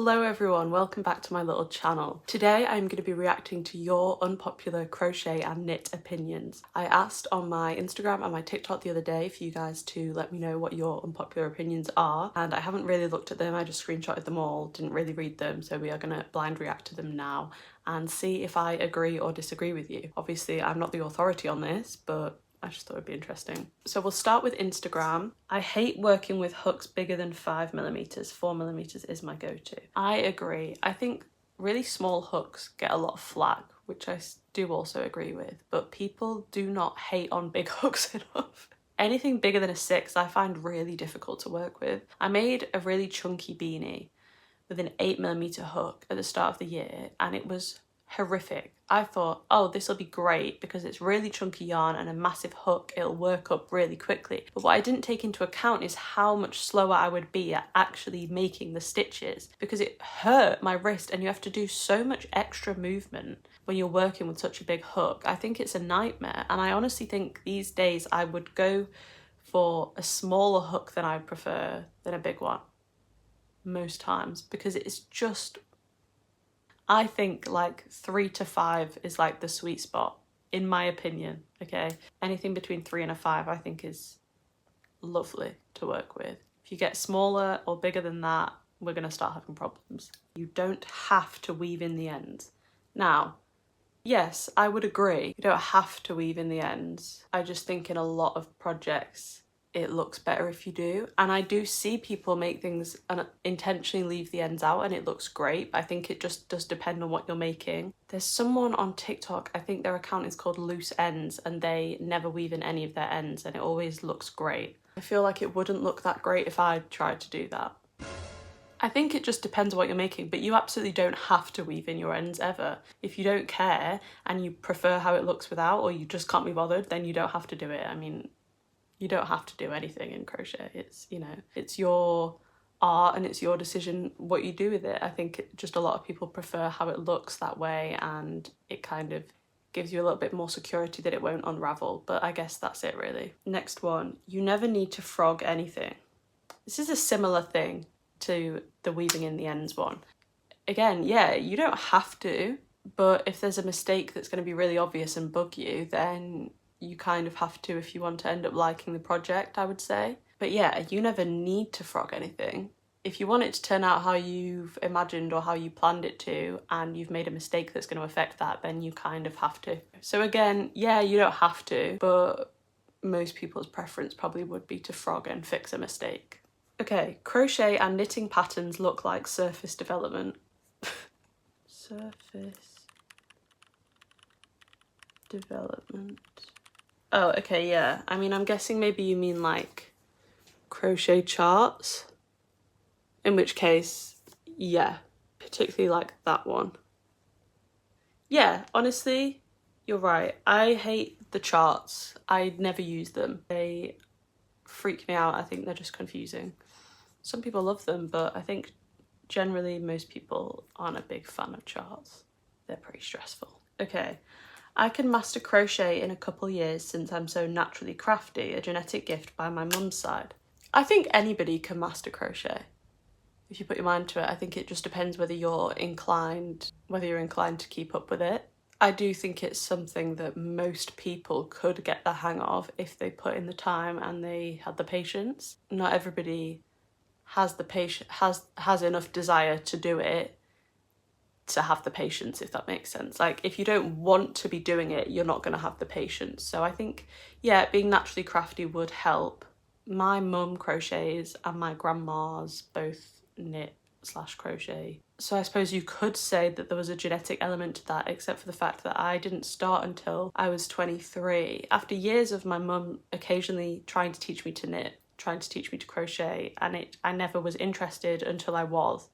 Hello everyone, welcome back to my little channel. Today I'm going to be reacting to your unpopular crochet and knit opinions. I asked on my Instagram and my TikTok the other day for you guys to let me know what your unpopular opinions are, and I haven't really looked at them. I just screenshotted them all, didn't really read them, so we are going to blind react to them now and see if I agree or disagree with you. Obviously I'm not the authority on this, but I just thought it'd be interesting. So we'll start with Instagram. I hate working with hooks bigger than 5mm. 4mm is my go-to. I agree. I think really small hooks get a lot of flack, which I do also agree with, but people do not hate on big hooks enough. Anything bigger than a 6 I find really difficult to work with. I made a really chunky beanie with an 8mm hook at the start of the year and it was horrific. I thought, oh, this will be great because it's really chunky yarn and a massive hook, it'll work up really quickly. But what I didn't take into account is how much slower I would be at actually making the stitches, because it hurt my wrist and you have to do so much extra movement when you're working with such a big hook. I think it's a nightmare, and I honestly think these days I would go for a smaller hook than I prefer than a big one most times, because it's just, I think like 3 to 5 is like the sweet spot, in my opinion, okay? Anything between 3 and a 5 I think is lovely to work with. If you get smaller or bigger than that, we're gonna start having problems. You don't have to weave in the ends. Now, yes, I would agree, you don't have to weave in the ends. I just think in a lot of projects, it looks better if you do. And I do see people make things and intentionally leave the ends out and it looks great. I think it just does depend on what you're making. There's someone on TikTok, I think their account is called Loose Ends, and they never weave in any of their ends and it always looks great. I feel like it wouldn't look that great if I tried to do that. I think it just depends on what you're making, but you absolutely don't have to weave in your ends ever. If you don't care and you prefer how it looks without, or you just can't be bothered, then you don't have to do it. I mean, you don't have to do anything in crochet. It's, you know, it's your art and it's your decision what you do with it. I think just a lot of people prefer how it looks that way, and it kind of gives you a little bit more security that it won't unravel, but I guess that's it really. Next one, you never need to frog anything. This is a similar thing to the weaving in the ends one. Again, yeah, you don't have to, but if there's a mistake that's going to be really obvious and bug you, then you kind of have to if you want to end up liking the project, I would say. But yeah, you never need to frog anything. If you want it to turn out how you've imagined or how you planned it to, and you've made a mistake that's going to affect that, then you kind of have to. So again, yeah, you don't have to, but most people's preference probably would be to frog and fix a mistake. Okay, crochet and knitting patterns look like surface development. Surface development. Oh, okay, yeah. I mean, I'm guessing maybe you mean like crochet charts, in which case, yeah, particularly like that one. Yeah, honestly, you're right. I hate the charts. I never use them. They freak me out. I think they're just confusing. Some people love them, but I think generally most people aren't a big fan of charts. They're pretty stressful. Okay. I can master crochet in a couple years since I'm so naturally crafty, a genetic gift by my mum's side. I think anybody can master crochet if you put your mind to it. I think it just depends whether you're inclined to keep up with it. I do think it's something that most people could get the hang of if they put in the time and they had the patience. Not everybody has the patience, has enough desire to do it, to have the patience, if that makes sense. Like, if you don't want to be doing it, you're not going to have the patience. So I think, yeah, being naturally crafty would help. My mum crochets and my grandma's both knit/crochet. So I suppose you could say that there was a genetic element to that, except for the fact that I didn't start until I was 23. After years of my mum occasionally trying to teach me to knit, trying to teach me to crochet, and I never was interested until I was.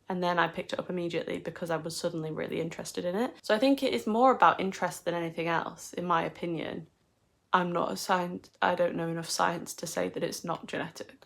And then I picked it up immediately because I was suddenly really interested in it. So I think it is more about interest than anything else, in my opinion. I'm not a science, I don't know enough science to say that it's not genetic.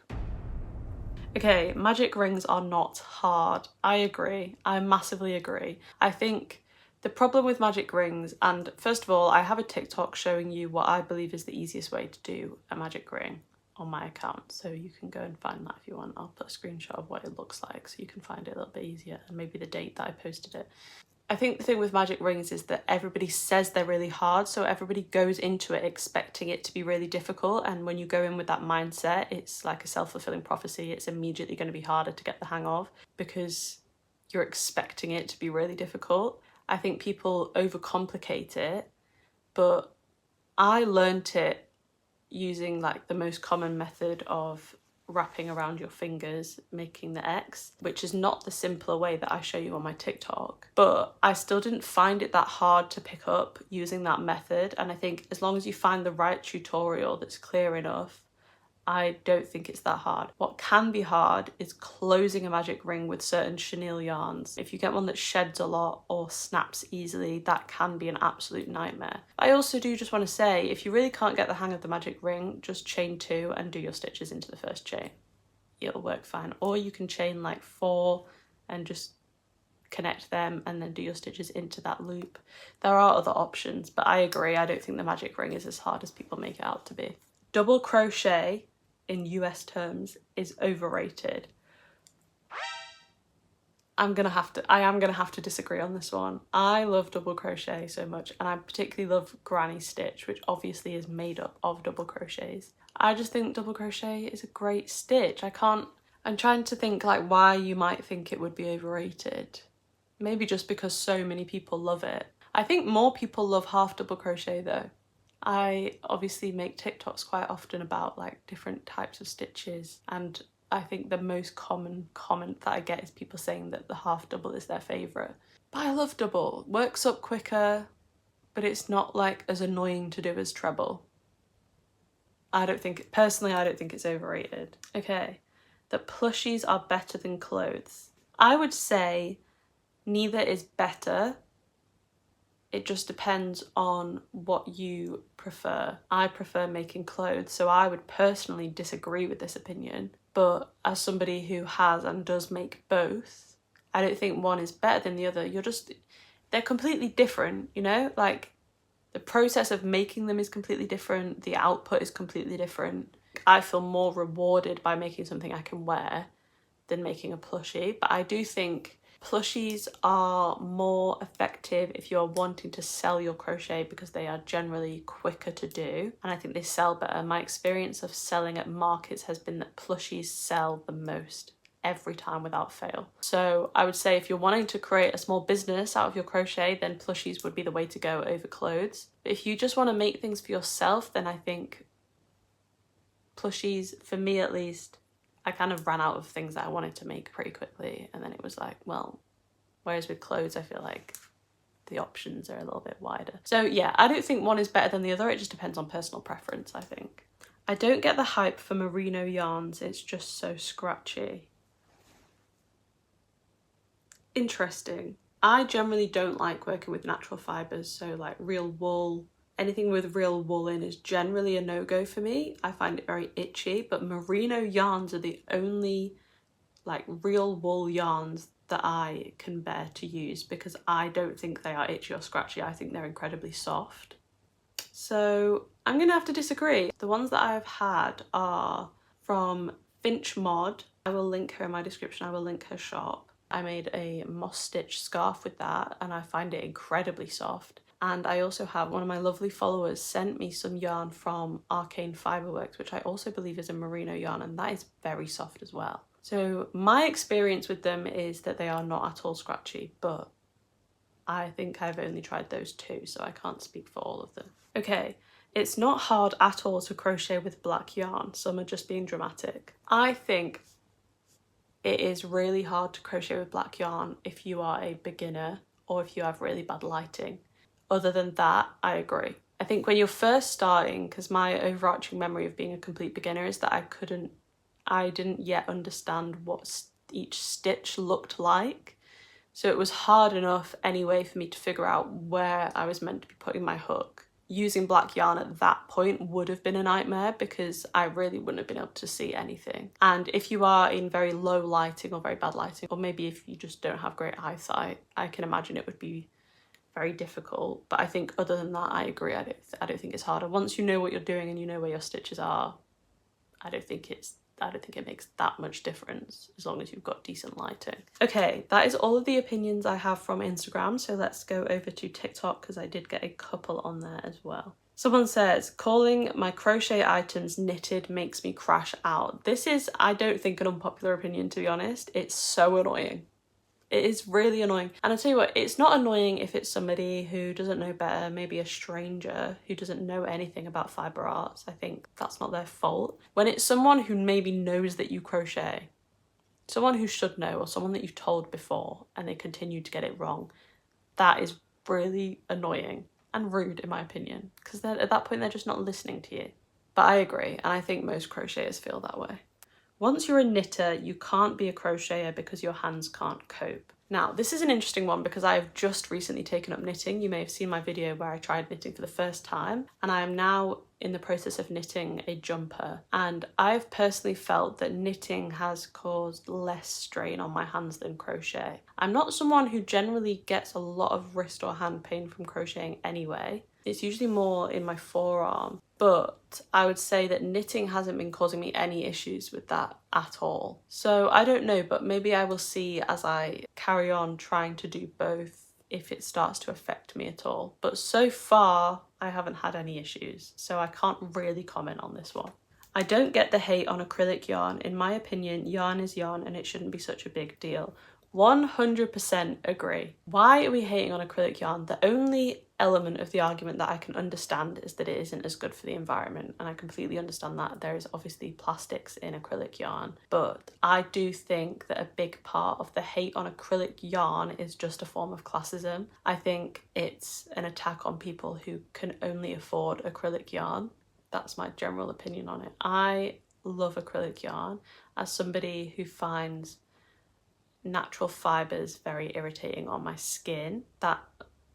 Okay, magic rings are not hard. I agree. I massively agree. I think the problem with magic rings, and first of all, I have a TikTok showing you what I believe is the easiest way to do a magic ring on my account, so you can go and find that if you want. I'll put a screenshot of what it looks like so you can find it a little bit easier, and maybe the date that I posted it. I think the thing with magic rings is that everybody says they're really hard, so everybody goes into it expecting it to be really difficult, and when you go in with that mindset, it's like a self-fulfilling prophecy. It's immediately going to be harder to get the hang of because you're expecting it to be really difficult. I think people overcomplicate it, but I learnt it using like the most common method of wrapping around your fingers, making the X, which is not the simpler way that I show you on my TikTok. But I still didn't find it that hard to pick up using that method. And I think as long as you find the right tutorial that's clear enough, I don't think it's that hard. What can be hard is closing a magic ring with certain chenille yarns. If you get one that sheds a lot or snaps easily, that can be an absolute nightmare. I also do just want to say, if you really can't get the hang of the magic ring, just chain 2 and do your stitches into the first chain. It'll work fine. Or you can chain like 4 and just connect them and then do your stitches into that loop. There are other options, but I agree, I don't think the magic ring is as hard as people make it out to be. Double crochet in US terms is overrated. I am gonna have to disagree on this one. I love double crochet so much, and I particularly love granny stitch, which obviously is made up of double crochets. I just think double crochet is a great stitch. I'm trying to think like why you might think it would be overrated. Maybe just because so many people love it. I think more people love half double crochet though. I obviously make TikToks quite often about like different types of stitches, and I think the most common comment that I get is people saying that the half double is their favourite. But I love double. Works up quicker, but it's not like as annoying to do as treble. Personally, I don't think it's overrated. Okay, that plushies are better than clothes. I would say neither is better. It just depends on what you prefer. I prefer making clothes, so I would personally disagree with this opinion. But as somebody who has and does make both, I don't think one is better than the other. They're completely different, you know? Like, the process of making them is completely different. The output is completely different. I feel more rewarded by making something I can wear than making a plushie. But I do think plushies are more effective if you're wanting to sell your crochet because they are generally quicker to do, and I think they sell better. My experience of selling at markets has been that plushies sell the most every time without fail. So I would say if you're wanting to create a small business out of your crochet, then plushies would be the way to go over clothes. But if you just want to make things for yourself, then I think plushies, for me at least, I kind of ran out of things that I wanted to make pretty quickly, and then it was like, well, whereas with clothes I feel like the options are a little bit wider. So yeah, I don't think one is better than the other. It just depends on personal preference, I think. I don't get the hype for merino yarns. It's just so scratchy. Interesting. I generally don't like working with natural fibres, so like real wool. Anything with real wool in is generally a no-go for me. I find it very itchy, but merino yarns are the only like real wool yarns that I can bear to use because I don't think they are itchy or scratchy. I think they're incredibly soft. So I'm gonna have to disagree. The ones that I've had are from Finch Mod. I will link her in my description. I will link her shop. I made a moss stitch scarf with that and I find it incredibly soft. And I also have one of my lovely followers sent me some yarn from Arcane Fiberworks, which I also believe is a merino yarn, and that is very soft as well. So my experience with them is that they are not at all scratchy, but I think I've only tried those two, so I can't speak for all of them. Okay, it's not hard at all to crochet with black yarn. Some are just being dramatic. I think it is really hard to crochet with black yarn if you are a beginner or if you have really bad lighting. Other than that, I agree. I think when you're first starting, because my overarching memory of being a complete beginner is that I didn't yet understand what each stitch looked like. So it was hard enough anyway for me to figure out where I was meant to be putting my hook. Using black yarn at that point would have been a nightmare because I really wouldn't have been able to see anything. And if you are in very low lighting or very bad lighting, or maybe if you just don't have great eyesight, I can imagine it would be very difficult. But I think other than that, I agree. I don't think it's harder. Once you know what you're doing and you know where your stitches are, I don't think it makes that much difference as long as you've got decent lighting. Okay, that is all of the opinions I have from Instagram, so let's go over to TikTok because I did get a couple on there as well. Someone says, calling my crochet items knitted makes me crash out. This is, I don't think, an unpopular opinion, to be honest. It's so annoying. It is really annoying. And I tell you what, it's not annoying if it's somebody who doesn't know better, maybe a stranger who doesn't know anything about fibre arts. I think that's not their fault. When it's someone who maybe knows that you crochet, someone who should know, or someone that you've told before and they continue to get it wrong, that is really annoying and rude in my opinion, because at that point they're just not listening to you. But I agree, and I think most crocheters feel that way. Once you're a knitter, you can't be a crocheter because your hands can't cope. Now, this is an interesting one because I've just recently taken up knitting. You may have seen my video where I tried knitting for the first time, and I am now in the process of knitting a jumper. And I've personally felt that knitting has caused less strain on my hands than crochet. I'm not someone who generally gets a lot of wrist or hand pain from crocheting anyway. It's usually more in my forearm, but I would say that knitting hasn't been causing me any issues with that at all. So I don't know, but maybe I will see as I carry on trying to do both if it starts to affect me at all. But so far, I haven't had any issues, so I can't really comment on this one. I don't get the hate on acrylic yarn. In my opinion, yarn is yarn and it shouldn't be such a big deal. 100% agree. Why are we hating on acrylic yarn? The only element of the argument that I can understand is that it isn't as good for the environment, and I completely understand that. There is obviously plastics in acrylic yarn, but I do think that a big part of the hate on acrylic yarn is just a form of classism. I think it's an attack on people who can only afford acrylic yarn. That's my general opinion on it. I love acrylic yarn. As somebody who finds natural fibres very irritating on my skin, that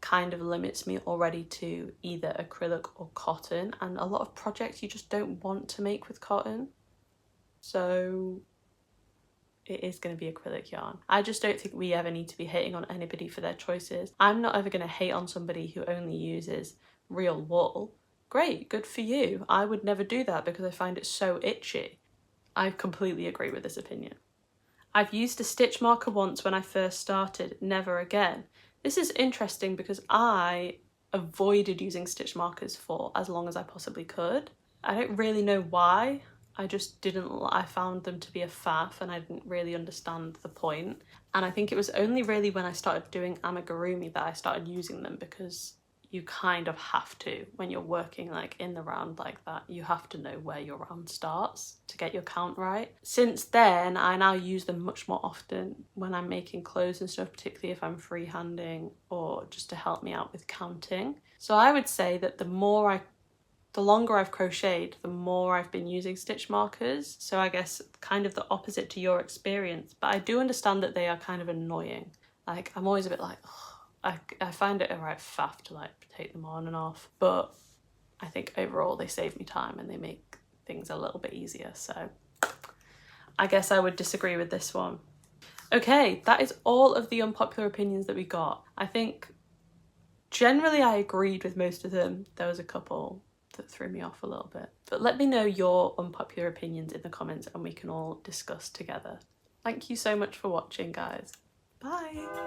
kind of limits me already to either acrylic or cotton, and a lot of projects you just don't want to make with cotton, so it is going to be acrylic yarn. I just don't think we ever need to be hating on anybody for their choices. I'm not ever going to hate on somebody who only uses real wool. Great, good for you. I would never do that because I find it so itchy. I completely agree with this opinion. I've used a stitch marker once when I first started, never again. This is interesting because I avoided using stitch markers for as long as I possibly could. I don't really know why. I just didn't, I found them to be a faff and I didn't really understand the point. And I think it was only really when I started doing amigurumi that I started using them, because you kind of have to, when you're working like in the round like that, you have to know where your round starts to get your count right. Since then, I now use them much more often when I'm making clothes and stuff, particularly if I'm freehanding or just to help me out with counting. So I would say that the longer I've crocheted, the more I've been using stitch markers. So I guess kind of the opposite to your experience, but I do understand that they are kind of annoying. Like, I'm always a bit like, oh, I find it a right faff to like take them on and off, but I think overall they save me time and they make things a little bit easier. So I guess I would disagree with this one. Okay, that is all of the unpopular opinions that we got. I think generally I agreed with most of them. There was a couple that threw me off a little bit, but let me know your unpopular opinions in the comments and we can all discuss together. Thank you so much for watching, guys. Bye.